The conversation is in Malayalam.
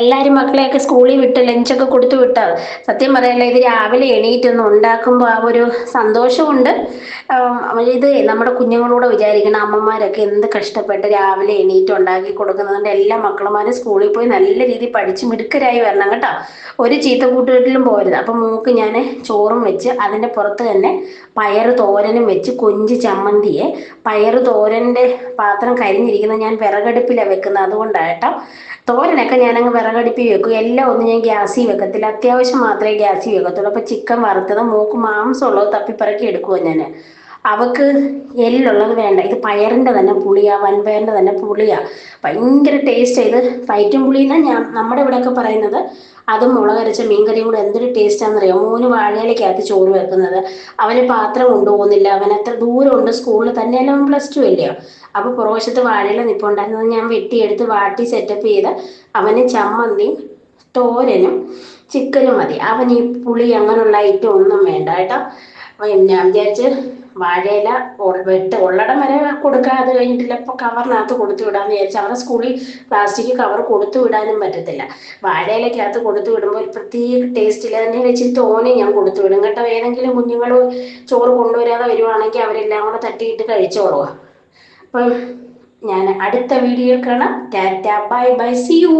എല്ലാരും മക്കളെയൊക്കെ സ്കൂളിൽ വിട്ട് ലഞ്ചൊക്കെ കൊടുത്തു വിട്ടാ സത്യം പറയല്ല ഇത് രാവിലെ എണീറ്റൊന്ന് ഉണ്ടാക്കുമ്പോൾ ആ ഒരു സന്തോഷമുണ്ട്. ഇത് നമ്മുടെ കുഞ്ഞുങ്ങളൂടെ വിചാരിക്കണം അമ്മമാരൊക്കെ എന്ത് കഷ്ടപ്പെട്ട് രാവിലെ എണീറ്റ് ഉണ്ടാക്കി കൊടുക്കുന്നതുകൊണ്ട് എല്ലാ മക്കളുമാരും സ്കൂളിൽ പോയി നല്ല രീതിയിൽ പഠിച്ച് മിടുക്കരായി വരണം കേട്ടോ. ഒരു ചീത്ത കൂട്ടുകെട്ടിലും പോകരുത്. അപ്പം മോക്ക് ഞാൻ ചോറും വെച്ച് അതിൻ്റെ പുറത്ത് തന്നെ പയറ് തോരനും വെച്ച് കൊഞ്ച് ചമ്മന്തിയെ പയറ് തോരൻ്റെ പാത്രം കരിഞ്ഞിരിക്കുന്നത് ഞാൻ വിറകടുപ്പിലാണ് വെക്കുന്നത്, അതുകൊണ്ടാണ് കേട്ടോ. തോരനൊക്കെ ഞാനങ്ങ് വിറകടുപ്പിൽ വെക്കും, എല്ലാം ഒന്നും ഞാൻ ഗ്യാസിൽ വെക്കത്തില്ല, അത്യാവശ്യം മാത്രമേ ഗ്യാസിൽ വെക്കത്തുള്ളൂ. അപ്പോൾ ചിക്കൻ വറുത്തത് മോക്ക് മാംസമുള്ളത് തപ്പിപ്പറക്കി എടുക്കുമോ ഞാൻ. അവക്ക് എല്ലുള്ളത് വേണ്ട. ഇത് പയറിൻ്റെ തന്നെ പുളിയാ, വൻപയറിൻ്റെ തന്നെ പുളിയാ, ഭയങ്കര ടേസ്റ്റ്. ഇത് ഫൈറ്റും പുളിയെന്നാണ് നമ്മുടെ ഇവിടെയൊക്കെ പറയുന്നത്. അതും മുളകരച്ച മീൻകറിയും കൂടെ എന്തൊരു ടേസ്റ്റാണെന്നറിയാം. മോന് വാഴയിലേക്കകത്ത് ചോറ് വെക്കുന്നത്, അവന് പാത്രം കൊണ്ടുപോകുന്നില്ല, അവൻ എത്ര ദൂരമുണ്ട് സ്കൂളിൽ, തന്നെയല്ല അവൻ +2 അല്ലയോ. അപ്പൊ പുറവശത്ത് വാഴയില നിപ്പുണ്ടായിരുന്നത് ഞാൻ വെട്ടിയെടുത്ത് വാട്ടി സെറ്റപ്പ് ചെയ്ത് അവന് ചമ്മന്തിയും തോരനും ചിക്കനും മതി. അവൻ ഈ പുളി അങ്ങനെയുള്ള ഐറ്റം ഒന്നും വേണ്ട കേട്ടോ. അപ്പൊ ഞാൻ വിചാരിച്ച് വാഴയില ഉള്ളടം വരെ കൊടുക്കാം, അത് കഴിഞ്ഞിട്ടില്ല ഇപ്പൊ കവറിനകത്ത് കൊടുത്തു വിടാന്ന് വിചാരിച്ചു. അവരുടെ സ്കൂളിൽ പ്ലാസ്റ്റിക് കവർ കൊടുത്തു വിടാനും പറ്റത്തില്ല. വാഴയിലക്കകത്ത് കൊടുത്തു വിടുമ്പോൾ ഒരു പ്രത്യേക ടേസ്റ്റിൽ തന്നെ വെച്ച് തോനെ ഞാൻ കൊടുത്തു വിടും കേട്ടോ. ഏതെങ്കിലും കുഞ്ഞുങ്ങൾ ചോറ് കൊണ്ടുവരാതെ വരുവാണെങ്കിൽ അവരെല്ലാം കൂടെ തട്ടിയിട്ട് കഴിച്ചോളൂ. അപ്പം ഞാൻ അടുത്ത വീഡിയോ കാണാം. Tata bye bye, see U.